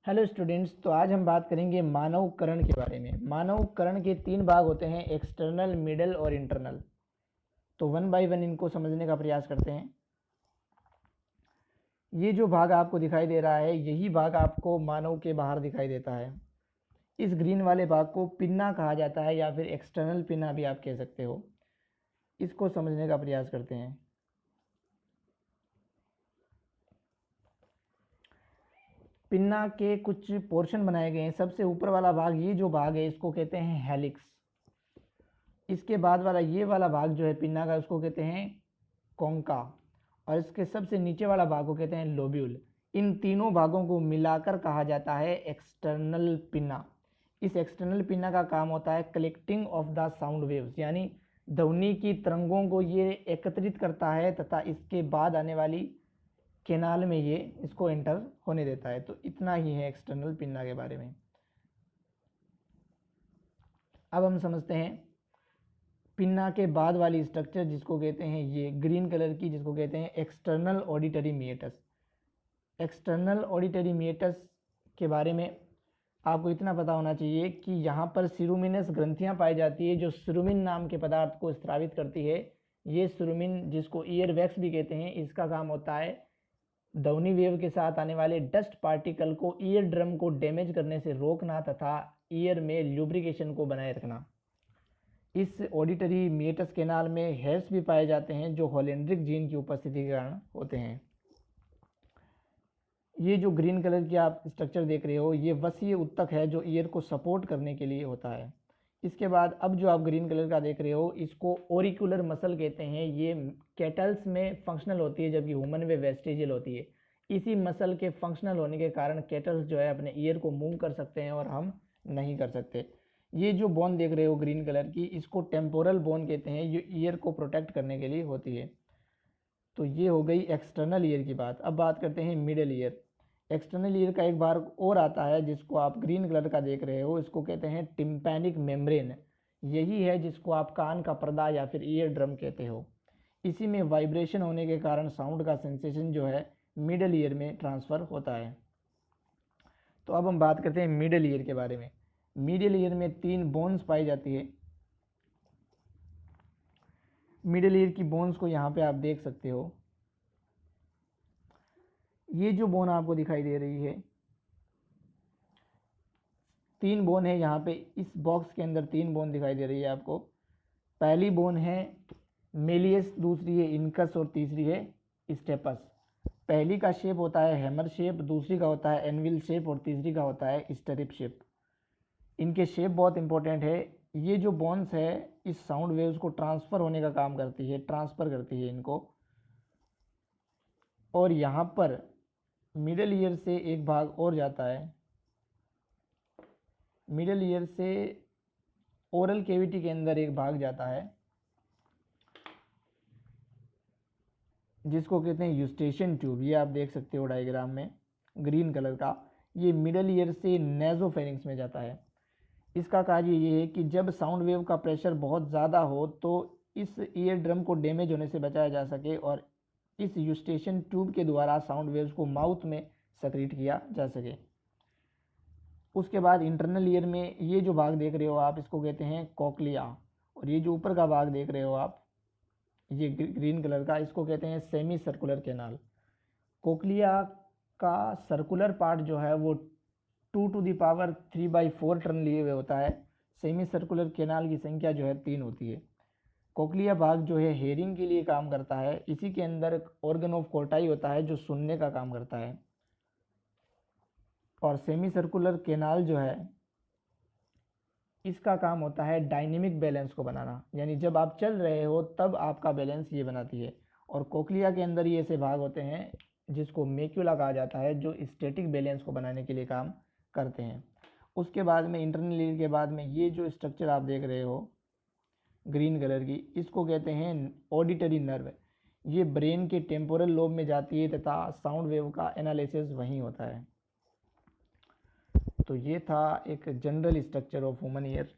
Hello students, तो आज हम बात करेंगे मानव कर्ण के बारे में। मानव कर्ण के 3 भाग होते हैं, एक्सटर्नल, मिडल और इंटरनल। तो वन बाय वन इनको समझने का प्रयास करते हैं। ये जो भाग आपको दिखाई दे रहा है, यही भाग आपको मानव के बाहर दिखाई देता है। इस ग्रीन वाले भाग को पिन्ना कहा जाता है या फिर एक्सटर्नल पिन्ना भी आप कह सकते हो। इसको समझने का प्रयास करते हैं। पिन्ना के कुछ पोर्शन बनाए गए हैं। सबसे ऊपर वाला भाग, ये जो भाग है इसको कहते हैं हेलिक्स। इसके बाद वाला ये वाला भाग जो है पिन्ना का, उसको कहते हैं कॉन्का। और इसके सबसे नीचे वाला भाग को कहते हैं लोब्यूल। इन तीनों भागों को मिलाकर कहा जाता है एक्सटर्नल पिन्ना। इस एक्सटर्नल पिन्ना का काम होता है collecting of the sound waves, यानी ध्वनि की तरंगों को ये एकत्रित करता है तथा इसके बाद आने वाली केनाल में ये इसको एंटर होने देता है। तो इतना ही है एक्सटर्नल पिन्ना के बारे में। अब हम समझते हैं पिन्ना के बाद वाली स्ट्रक्चर, जिसको कहते हैं ये ग्रीन कलर की, जिसको कहते हैं एक्सटर्नल ऑडिटरी मीएटस। एक्सटर्नल ऑडिटरी मीएटस के बारे में आपको इतना पता होना चाहिए कि यहाँ पर सिरुमिनस ग्रंथियाँ पाई जाती है, जो सिरुमिन नाम के पदार्थ को स्रावित करती है। ये सिरुमिन, जिसको ईयर वैक्स भी कहते हैं, इसका काम होता है ध्वनि वेव के साथ आने वाले डस्ट पार्टिकल को ईयर ड्रम को डैमेज करने से रोकना तथा ईयर में ल्यूब्रिकेशन को बनाए रखना। इस ऑडिटरी मीएटस केनाल में हेयर्स भी पाए जाते हैं, जो होलेंड्रिक जीन की उपस्थिति के कारण होते हैं। ये जो ग्रीन कलर की आप स्ट्रक्चर देख रहे हो, ये वसीय उत्तक है जो ईयर को सपोर्ट करने के लिए होता है। इसके बाद अब जो आप ग्रीन कलर का देख रहे हो, इसको ओरिकुलर मसल कहते हैं। ये कैटल्स में फंक्शनल होती है, जबकि ह्यूमन में वेस्टिजियल होती है। इसी मसल के फंक्शनल होने के कारण कैटल्स जो है अपने ईयर को मूव कर सकते हैं और हम नहीं कर सकते। ये जो बोन देख रहे हो ग्रीन कलर की, इसको टेम्पोरल बोन कहते हैं। ये ईयर को प्रोटेक्ट करने के लिए होती है। तो ये हो गई एक्सटर्नल ईयर की बात। अब बात करते हैं मिडल ईयर। एक्सटर्नल ईयर का एक भाग और आता है, जिसको आप ग्रीन कलर का देख रहे हो, इसको कहते हैं टिम्पैनिक मेम्ब्रेन। यही है जिसको आप कान का पर्दा या फिर ईयर ड्रम कहते हो। इसी में वाइब्रेशन होने के कारण साउंड का सेंसेशन जो है मिडल ईयर में ट्रांसफ़र होता है। तो अब हम बात करते हैं मिडल ईयर के बारे में। मिडल ईयर में 3 बोन्स पाई जाती है। मिडल ईयर की बोन्स को यहाँ पे आप देख सकते हो। ये जो बोन आपको दिखाई दे रही है, 3 बोन है यहाँ पे। इस बॉक्स के अंदर 3 बोन दिखाई दे रही है आपको। पहली बोन है मेलियस, दूसरी है इनकस और तीसरी है स्टेपस। पहली का शेप होता है हैमर शेप, दूसरी का होता है एनविल शेप और तीसरी का होता है स्टरिप शेप। इनके शेप बहुत इंपॉर्टेंट है। ये जो बोन्स है इस साउंड वेव्स को ट्रांसफ़र होने का काम करती है, ट्रांसफ़र करती है इनको। और यहाँ पर मिडल ईयर से एक भाग और जाता है। मिडल ईयर से ओरल कैविटी के अंदर एक भाग जाता है, जिसको कहते हैं यूस्टेशियन ट्यूब। ये आप देख सकते हो डायग्राम में ग्रीन कलर का। ये मिडल ईयर से नेजोफेरिंक्स में जाता है। इसका कार्य ये है कि जब साउंड वेव का प्रेशर बहुत ज़्यादा हो तो इस ईयर ड्रम को डैमेज होने से बचाया जा सके और इस यूस्टेशियन ट्यूब के द्वारा साउंड वेव्स को माउथ में सक्रीट किया जा सके। उसके बाद इंटरनल ईयर में ये जो भाग देख रहे हो आप, इसको कहते हैं कोक्लिया। और ये जो ऊपर का भाग देख रहे हो आप, ये ग्रीन कलर का, इसको कहते हैं सेमी सर्कुलर कैनाल। कोक्लिया का सर्कुलर पार्ट जो है वो 2⁴ टर्न लिए हुए होता है। सेमी सर्कुलर कैनाल की संख्या जो है 3 होती है। कोक्लिया भाग जो है हेयरिंग के लिए काम करता है। इसी के अंदर ऑर्गन ऑफ कोर्टाई होता है जो सुनने का काम करता है। और सेमी सर्कुलर कैनाल जो है, इसका काम होता है डायनेमिक बैलेंस को बनाना, यानी जब आप चल रहे हो तब आपका बैलेंस ये बनाती है। और कोक्लिया के अंदर ये ऐसे भाग होते हैं जिसको मेक्यूला कहा जाता है, जो स्टैटिक बैलेंस को बनाने के लिए काम करते हैं। उसके बाद में इंटरनल ईयर के बाद में ये जो स्ट्रक्चर आप देख रहे हो ग्रीन कलर की, इसको कहते हैं ऑडिटरी नर्व। ये ब्रेन के टेम्पोरल लोब में जाती है तथा साउंड वेव का एनालिसिस वहीं होता है। तो ये था एक general structure of human ear.